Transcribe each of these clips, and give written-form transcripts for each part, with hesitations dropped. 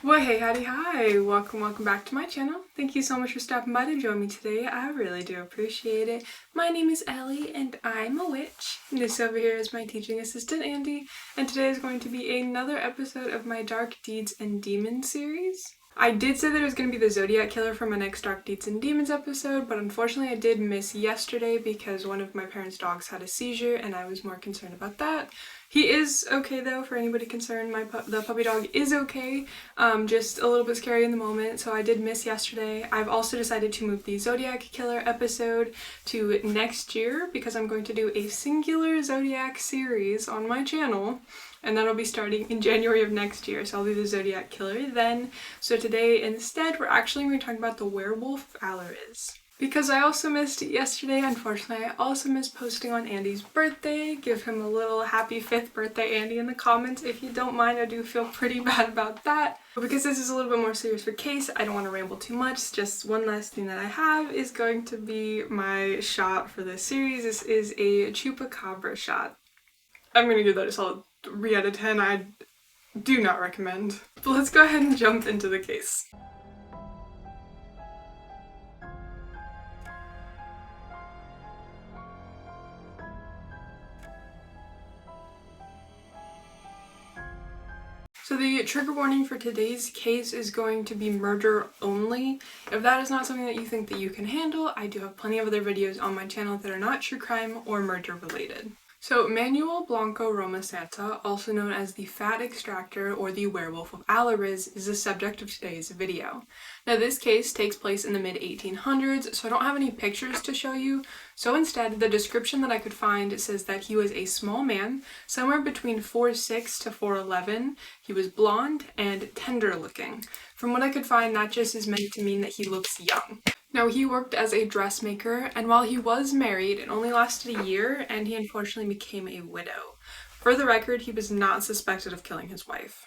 Well, hey, howdy, hi! Welcome back to my channel. Thank you so much for stopping by to join me today. I really do appreciate it. My name is Ellie, and I'm a witch. This over here is my teaching assistant, Andy, and today is going to be another episode of my Dark Deeds and Demons series. I did say that it was going to be the Zodiac Killer for my next Dark Deeds and Demons episode, but unfortunately I did miss yesterday because one of my parents' dogs had a seizure and I was more concerned about that. He is okay though, for anybody concerned. The puppy dog is okay, just a little bit scary in the moment, so I did miss yesterday. I've also decided to move the Zodiac Killer episode to next year because I'm going to do a singular Zodiac series on my channel. And that'll be starting in January of next year, so I'll do the Zodiac Killer then. So today, instead, we're actually going to be talking about the Werewolf of Allariz. Because I also missed it yesterday, unfortunately, I also missed posting on Andy's birthday. Give him a little happy 5th birthday, Andy, in the comments if you don't mind. I do feel pretty bad about that. But because this is a little bit more serious for case, I don't want to ramble too much. Just one last thing that I have is going to be my shot for this series. This is a Chupacabra shot. I'm going to give that a solid 3 out of 10. I do not recommend. But let's go ahead and jump into the case. So the trigger warning for today's case is going to be murder only. If that is not something that you think that you can handle, I do have plenty of other videos on my channel that are not true crime or murder related. So Manuel Blanco Roma Santa, also known as the Fat Extractor or the Werewolf of Allariz, is the subject of today's video. Now this case takes place in the mid-1800s, so I don't have any pictures to show you. So instead, the description that I could find says that he was a small man, somewhere between 4'6" to 4'11". He was blonde and tender looking. From what I could find, that just is meant to mean that he looks young. Now, he worked as a dressmaker, and while he was married, it only lasted a year, and he unfortunately became a widow. For the record, he was not suspected of killing his wife.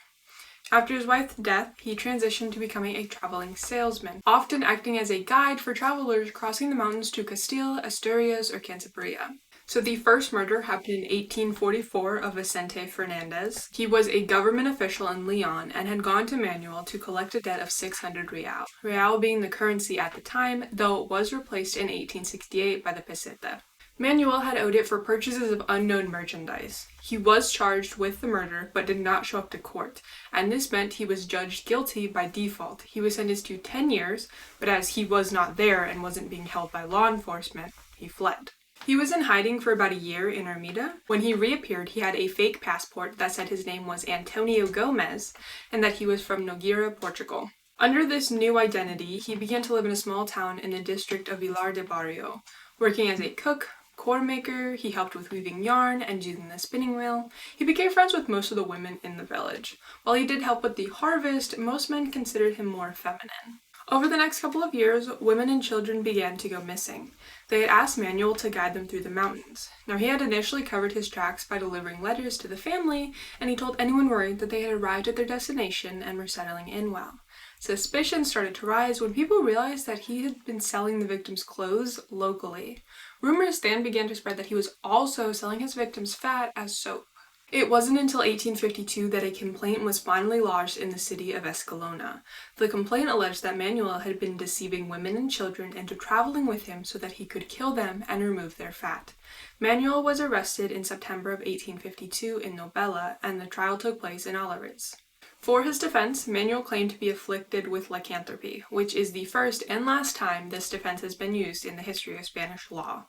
After his wife's death, he transitioned to becoming a traveling salesman, often acting as a guide for travelers crossing the mountains to Castile, Asturias, or Cantabria. So the first murder happened in 1844 of Vicente Fernandez. He was a government official in Leon and had gone to Manuel to collect a debt of 600 real. Real being the currency at the time, though it was replaced in 1868 by the peseta. Manuel had owed it for purchases of unknown merchandise. He was charged with the murder, but did not show up to court, and this meant he was judged guilty by default. He was sentenced to 10 years, but as he was not there and wasn't being held by law enforcement, he fled. He was in hiding for about a year in Armida. When he reappeared, he had a fake passport that said his name was Antonio Gomez and that he was from Nogueira, Portugal. Under this new identity, he began to live in a small town in the district of Vilar de Barrio. Working as a cook, cord maker, he helped with weaving yarn and using the spinning wheel. He became friends with most of the women in the village. While he did help with the harvest, most men considered him more feminine. Over the next couple of years, women and children began to go missing. They had asked Manuel to guide them through the mountains. Now, he had initially covered his tracks by delivering letters to the family, and he told anyone worried that they had arrived at their destination and were settling in well. Suspicion started to rise when people realized that he had been selling the victims' clothes locally. Rumors then began to spread that he was also selling his victims' fat as soap. It wasn't until 1852 that a complaint was finally lodged in the city of Escalona. The complaint alleged that Manuel had been deceiving women and children into traveling with him so that he could kill them and remove their fat. Manuel was arrested in September of 1852 in Nobela, and the trial took place in Allariz. For his defense, Manuel claimed to be afflicted with lycanthropy, which is the first and last time this defense has been used in the history of Spanish law.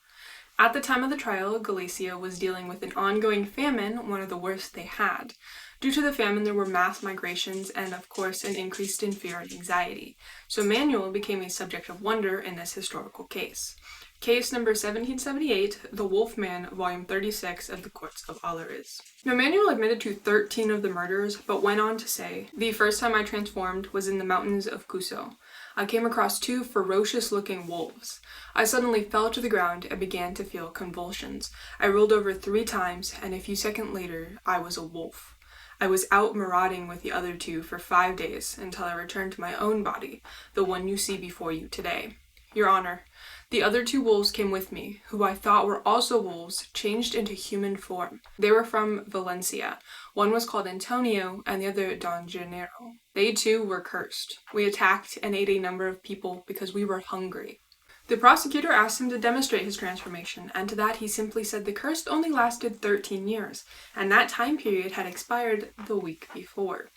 At the time of the trial, Galicia was dealing with an ongoing famine, one of the worst they had. Due to the famine, there were mass migrations and, of course, an increase in fear and anxiety. So Manuel became a subject of wonder in this historical case. Case number 1778, The Wolf Man, volume 36 of the Courts of Allariz. Now, Manuel admitted to 13 of the murders, but went on to say, "The first time I transformed was in the mountains of Cuso. I came across 2 ferocious-looking wolves. I suddenly fell to the ground and began to feel convulsions. I rolled over 3 times, and a few seconds later, I was a wolf. I was out marauding with the other 2 for 5 days until I returned to my own body, the one you see before you today. Your Honor, the other 2 wolves came with me, who I thought were also wolves, changed into human form. They were from Valencia. One was called Antonio, and the other Don Janeiro. They too were cursed. We attacked and ate a number of people because we were hungry. The prosecutor asked him to demonstrate his transformation, and to that he simply said the curse only lasted 13 years, and that time period had expired the week before.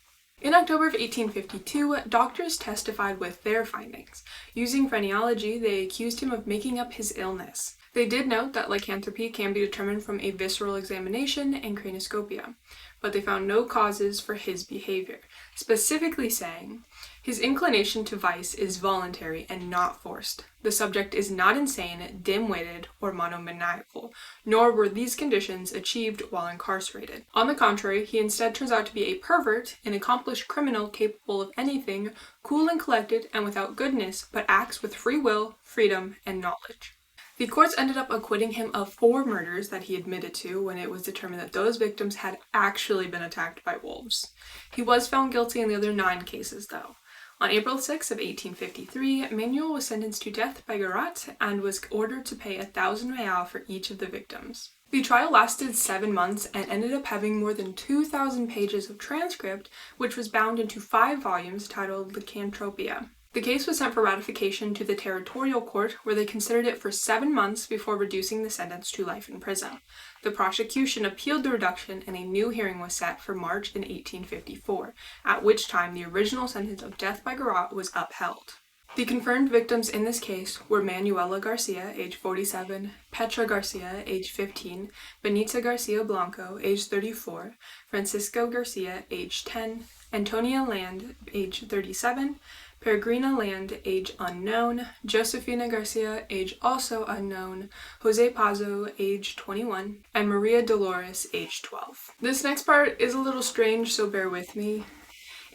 In October of 1852, doctors testified with their findings. Using phrenology, they accused him of making up his illness. They did note that lycanthropy can be determined from a visceral examination and cranioscopia, but they found no causes for his behavior, specifically saying, his inclination to vice is voluntary and not forced. The subject is not insane, dim-witted, or monomaniacal, nor were these conditions achieved while incarcerated. On the contrary, he instead turns out to be a pervert, an accomplished criminal capable of anything, cool and collected, and without goodness, but acts with free will, freedom, and knowledge. The courts ended up acquitting him of 4 murders that he admitted to when it was determined that those victims had actually been attacked by wolves. He was found guilty in the other 9 cases, though. On April 6 of 1853, Manuel was sentenced to death by garrote and was ordered to pay 1,000 real for each of the victims. The trial lasted 7 months and ended up having more than 2,000 pages of transcript, which was bound into 5 volumes titled Lycanthropia. The case was sent for ratification to the territorial court, where they considered it for 7 months before reducing the sentence to life in prison. The prosecution appealed the reduction, and a new hearing was set for March in 1854, at which time the original sentence of death by garrote was upheld. The confirmed victims in this case were Manuela Garcia, age 47, Petra Garcia, age 15, Benita Garcia Blanco, age 34, Francisco Garcia, age 10, Antonia Land, age 37, Peregrina Land, age unknown, Josefina Garcia, age also unknown, Jose Pazo, age 21, and Maria Dolores, age 12. This next part is a little strange, so bear with me.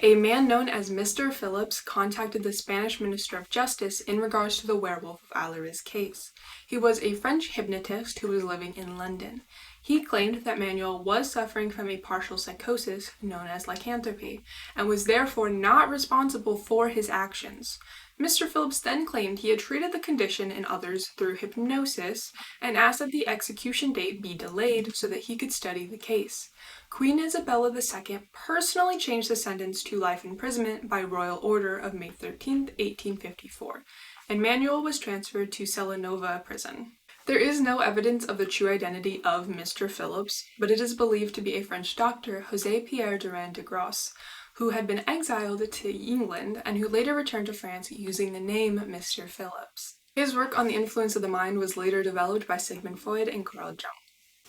A man known as Mr. Phillips contacted the Spanish Minister of Justice in regards to the Werewolf of Allariz case. He was a French hypnotist who was living in London. He claimed that Manuel was suffering from a partial psychosis known as lycanthropy, and was therefore not responsible for his actions. Mr. Phillips then claimed he had treated the condition in others through hypnosis, and asked that the execution date be delayed so that he could study the case. Queen Isabella II personally changed the sentence to life imprisonment by royal order of May 13, 1854, and Manuel was transferred to Celanova prison. There is no evidence of the true identity of Mr. Phillips, but it is believed to be a French doctor, José Pierre Durand de Grasse, who had been exiled to England and who later returned to France using the name Mr. Phillips. His work on the influence of the mind was later developed by Sigmund Freud and Carl Jung.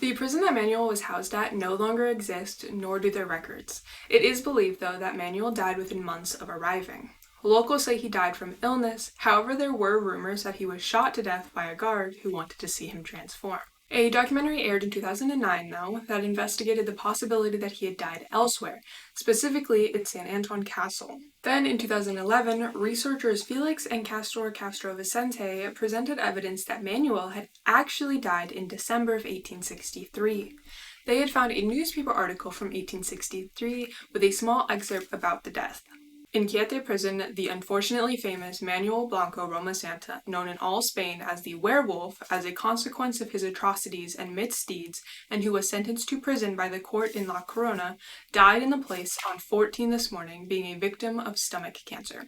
The prison that Manuel was housed at no longer exists, nor do their records. It is believed, though, that Manuel died within months of arriving. Locals say he died from illness, however there were rumors that he was shot to death by a guard who wanted to see him transform. A documentary aired in 2009, though, that investigated the possibility that he had died elsewhere, specifically at San Anton Castle. Then, in 2011, researchers Felix and Castor Castro Vicente presented evidence that Manuel had actually died in December of 1863. They had found a newspaper article from 1863 with a small excerpt about the death. In Chiete prison, the unfortunately famous Manuel Blanco Roma Santa, known in all Spain as the Werewolf as a consequence of his atrocities and misdeeds, and who was sentenced to prison by the court in La Corona, died in the place on 14 this morning, being a victim of stomach cancer.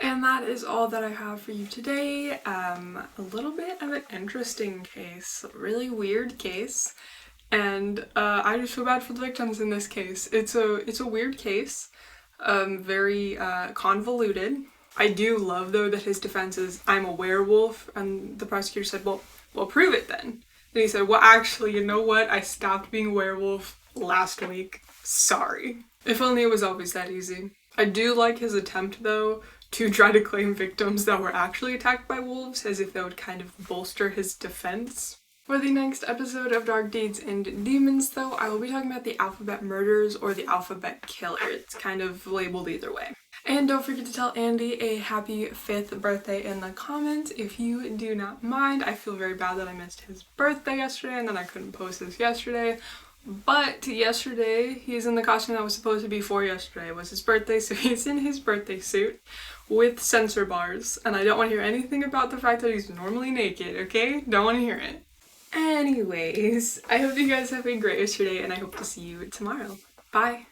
And that is all that I have for you today. A little bit of an interesting case, a really weird case, and I just feel bad for the victims in this case. It's a weird case. Very convoluted. I do love, though, that his defense is, I'm a werewolf, and the prosecutor said, well, prove it then. And he said, well, actually, you know what? I stopped being a werewolf last week. Sorry. If only it was always that easy. I do like his attempt, though, to try to claim victims that were actually attacked by wolves, as if that would kind of bolster his defense. For the next episode of Dark Deeds and Demons, though, I will be talking about the alphabet murders or the alphabet killer. It's kind of labeled either way. And don't forget to tell Andy a happy 5th birthday in the comments if you do not mind. I feel very bad that I missed his birthday yesterday and then I couldn't post this yesterday. But yesterday, he's in the costume that was supposed to be for yesterday. It was his birthday, so he's in his birthday suit with sensor bars. And I don't want to hear anything about the fact that he's normally naked, okay? Don't want to hear it. Anyways, I hope you guys have a great rest of your day, and I hope to see you tomorrow. Bye!